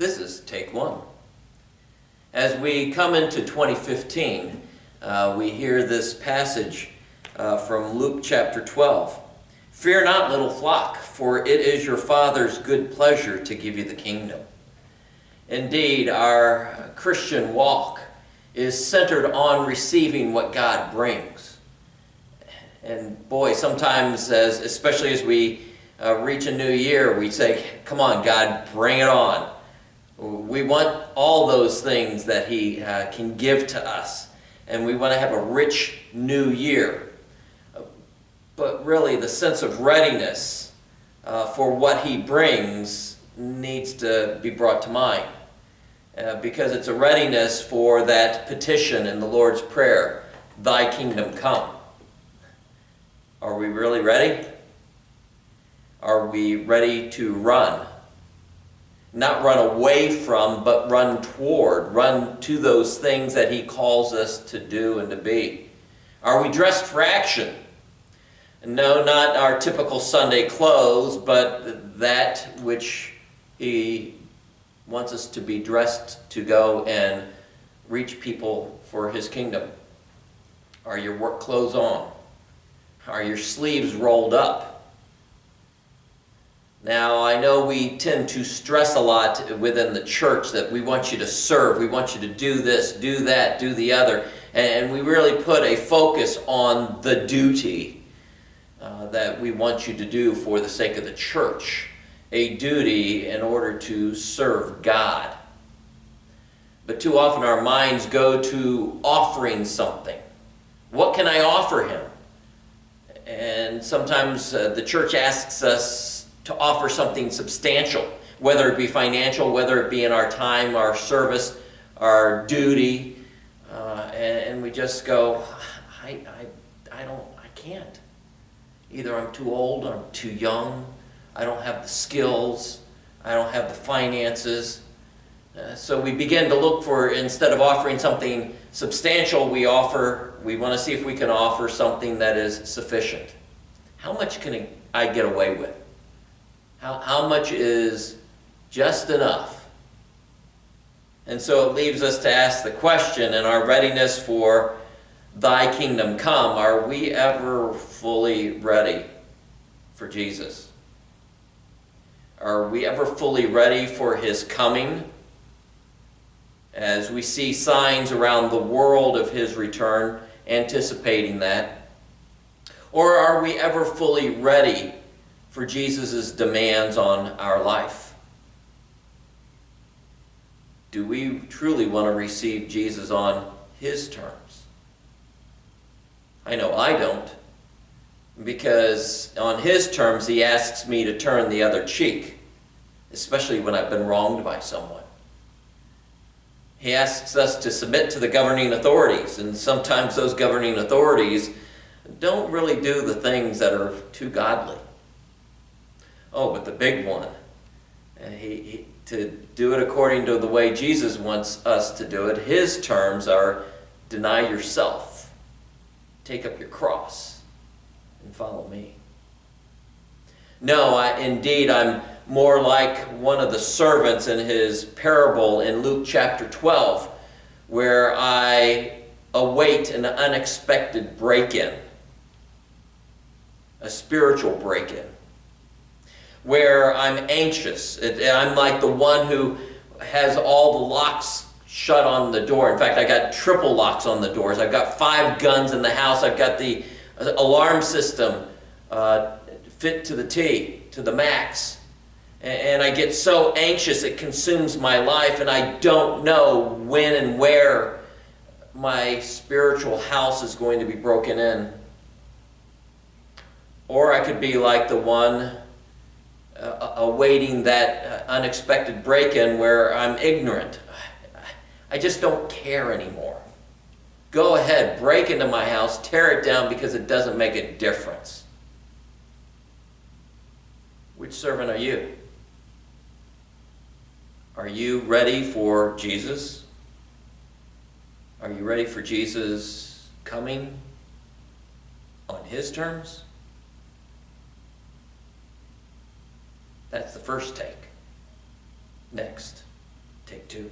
This is Take One. As we come into 2015, we hear this passage from Luke chapter 12. Fear not, little flock, for it is your Father's good pleasure to give you the kingdom. Indeed, our Christian walk is centered on receiving what God brings. And boy, sometimes, especially as we reach a new year, we say, come on, God, bring it on. We want all those things that He can give to us. And we want to have a rich new year. But really, the sense of readiness for what He brings needs to be brought to mind. Because it's a readiness for that petition in the Lord's Prayer, Thy kingdom come. Are we really ready? Are we ready to run? Not run away from, but run toward, run to those things that He calls us to do and to be. Are we dressed for action? No, not our typical Sunday clothes, but that which He wants us to be dressed to go and reach people for His kingdom. Are your work clothes on? Are your sleeves rolled up? Now, I know we tend to stress a lot within the church that we want you to serve, we want you to do this, do that, do the other, and we really put a focus on the duty that we want you to do for the sake of the church, a duty in order to serve God. But too often our minds go to offering something. What can I offer Him? And sometimes the church asks us to offer something substantial, whether it be financial, whether it be in our time, our service, our duty, and we just go, I can't. Either I'm too old, or I'm too young, I don't have the skills, I don't have the finances. So we begin to look for, instead of offering something substantial, we want to see if we can offer something that is sufficient. How much can I get away with? How much is just enough? And so it leaves us to ask the question, in our readiness for Thy kingdom come, are we ever fully ready for Jesus? Are we ever fully ready for His coming? As we see signs around the world of His return, anticipating that? Or are we ever fully ready for Jesus' demands on our life? Do we truly want to receive Jesus on His terms? I know I don't, because on His terms He asks me to turn the other cheek, especially when I've been wronged by someone. He asks us to submit to the governing authorities, and sometimes those governing authorities don't really do the things that are too godly. Oh, but the big one, to do it according to the way Jesus wants us to do it, His terms are deny yourself, take up your cross, and follow me. No, indeed, I'm more like one of the servants in His parable in Luke chapter 12, where I await an unexpected break-in, a spiritual break-in, where I'm anxious. I'm like the one who has all the locks shut on the door. In fact, I got triple locks on the doors. I've got 5 guns in the house. I've got the alarm system fit to the T, to the max. And I get so anxious it consumes my life, and I don't know when and where my spiritual house is going to be broken in. Or I could be like the one awaiting that unexpected break-in where I'm ignorant. I just don't care anymore. Go ahead, break into my house, tear it down because it doesn't make a difference. Which servant are you? Are you ready for Jesus? Are you ready for Jesus coming on His terms? That's the first take. Next, Take two.